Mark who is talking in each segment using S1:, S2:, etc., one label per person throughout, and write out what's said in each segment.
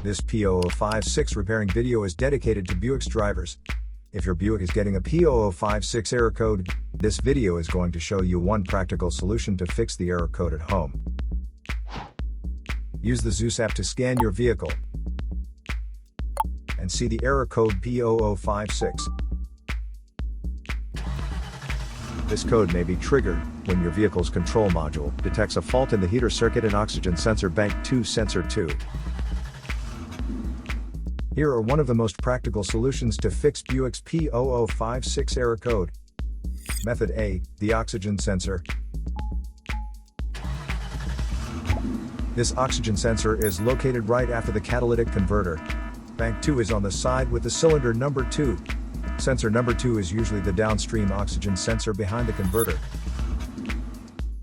S1: This P0056 repairing video is dedicated to Buick's drivers. If your Buick is getting a P0056 error code, this video is going to show you one practical solution to fix the error code at home. Use the HO2S app to scan your vehicle and see the error code P0056. This code may be triggered when your vehicle's control module detects a fault in the heater circuit and oxygen sensor bank 2 sensor 2. Here are one of the most practical solutions to fix Buick's P0056 error code. Method A, the oxygen sensor. This oxygen sensor is located right after the catalytic converter. Bank 2 is on the side with the cylinder number 2. Sensor number 2 is usually the downstream oxygen sensor behind the converter.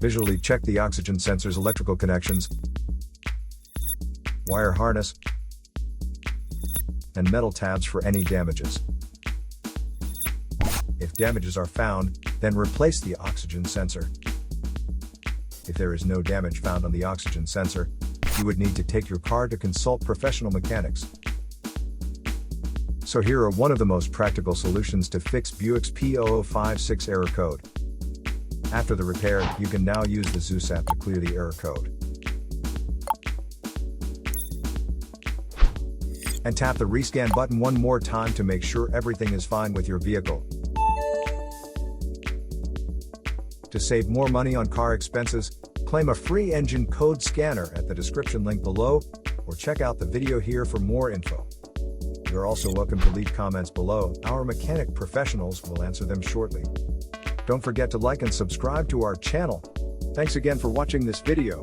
S1: Visually check the oxygen sensor's electrical connections, wire harness, and metal tabs for any damages. If damages are found, then replace the oxygen sensor. If there is no damage found on the oxygen sensor, you would need to take your car to consult professional mechanics. So here are one of the most practical solutions to fix Buick's P0056 error code. After the repair, you can now use the HO2S app to clear the error code. And tap the rescan button one more time to make sure everything is fine with your vehicle. To save more money on car expenses, claim a free engine code scanner at the description link below, or check out the video here for more info. You're also welcome to leave comments below. Our mechanic professionals will answer them shortly. Don't forget to like and subscribe to our channel. Thanks again for watching this video.